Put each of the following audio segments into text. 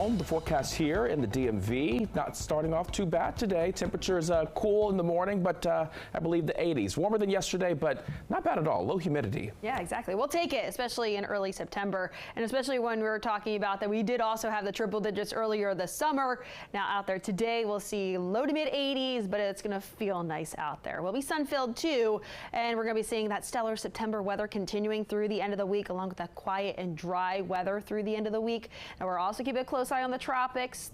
The forecast here in the DMV, not starting off too bad today. Temperatures cool in the morning, but I believe the 80s. Warmer than yesterday, but not bad at all. Low humidity. Yeah, exactly. We'll take it, especially in early September, and especially when we were talking about that we did also have the triple digits earlier this summer. Now out there today, we'll see low to mid 80s, but it's going to feel nice out there. We'll be sun-filled too, and we're going to be seeing that stellar September weather continuing through the end of the week, along with that quiet and dry weather through the end of the week. And we're also keeping a close eye on the tropics.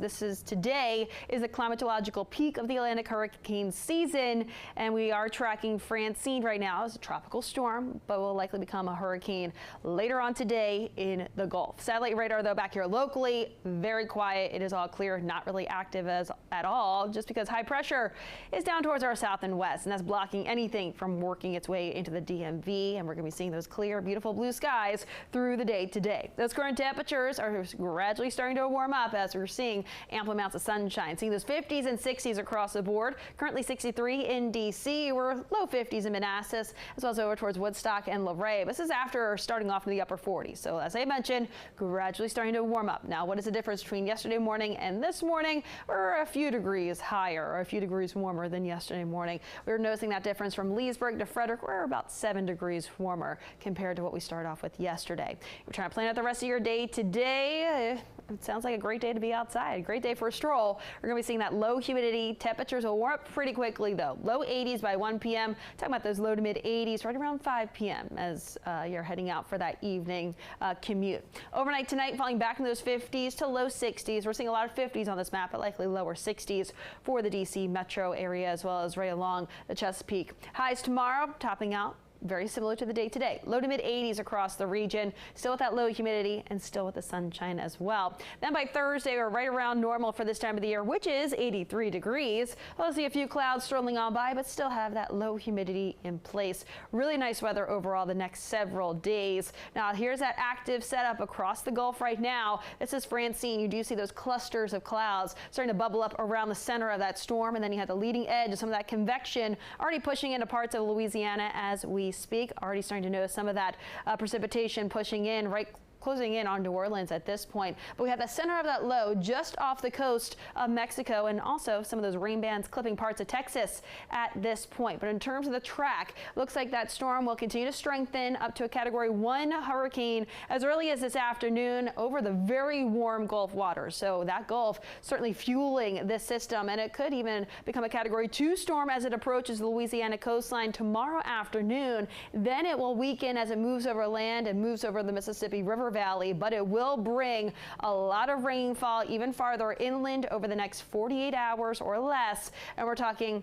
Today is the climatological peak of the Atlantic hurricane season, and we are tracking Francine right now as a tropical storm, but will likely become a hurricane later on today in the Gulf. Satellite radar, though, back here locally, very quiet. It is all clear, not really active at all, just because high pressure is down towards our south and west, and that's blocking anything from working its way into the DMV, and we're going to be seeing those clear, beautiful blue skies through the day today. Those current temperatures are gradually starting to warm up as we're seeing ample amounts of sunshine, seeing those 50s and 60s across the board. Currently 63 in DC. We're low 50s in Manassas, as well as over towards Woodstock and Luray. This is after starting off in the upper 40s. So as I mentioned, gradually starting to warm up. Now, what is the difference between yesterday morning and this morning? We're a few degrees higher, or a few degrees warmer than yesterday morning. We're noticing that difference from Leesburg to Frederick. We're about 7 degrees warmer compared to what we started off with yesterday. We're trying to plan out the rest of your day today. It sounds like a great day to be outside. Great day for a stroll. We're going to be seeing that low humidity. Temperatures will warm up pretty quickly, though. Low 80s by 1 p.m. Talking about those low to mid 80s right around 5 p.m. as you're heading out for that evening commute. Overnight tonight, falling back in those 50s to low 60s. We're seeing a lot of 50s on this map, but likely lower 60s for the DC metro area, as well as right along the Chesapeake. Highs tomorrow, topping out very similar to the day today. Low to mid 80s across the region, still with that low humidity and still with the sunshine as well. Then by Thursday, we're right around normal for this time of the year, which is 83 degrees. We'll see a few clouds strolling on by, but still have that low humidity in place. Really nice weather overall the next several days. Now, here's that active setup across the Gulf right now. This is Francine. You do see those clusters of clouds starting to bubble up around the center of that storm, and then you have the leading edge of some of that convection already pushing into parts of Louisiana as we speak. Already starting to notice some of that precipitation pushing in, closing in on New Orleans at this point. But we have the center of that low just off the coast of Mexico, and also some of those rain bands clipping parts of Texas at this point. But in terms of the track, looks like that storm will continue to strengthen up to a Category 1 hurricane as early as this afternoon over the very warm Gulf waters. So that Gulf certainly fueling this system, and it could even become a Category 2 storm as it approaches the Louisiana coastline tomorrow afternoon. Then it will weaken as it moves over land and moves over the Mississippi River Valley, but it will bring a lot of rainfall even farther inland over the next 48 hours or less. And we're talking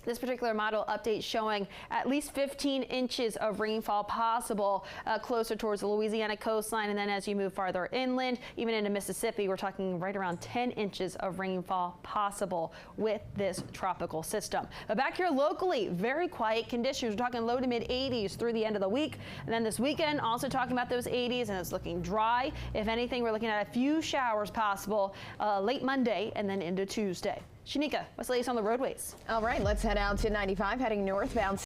this particular model update showing at least 15 inches of rainfall possible closer towards the Louisiana coastline. And then as you move farther inland, even into Mississippi, we're talking right around 10 inches of rainfall possible with this tropical system. But back here locally, very quiet conditions. We're talking low to mid 80s through the end of the week. And then this weekend, also talking about those 80s, and it's looking dry. If anything, we're looking at a few showers possible late Monday and then into Tuesday. Shanika, what's the latest on the roadways? All right, let's head out to 95 heading northbound.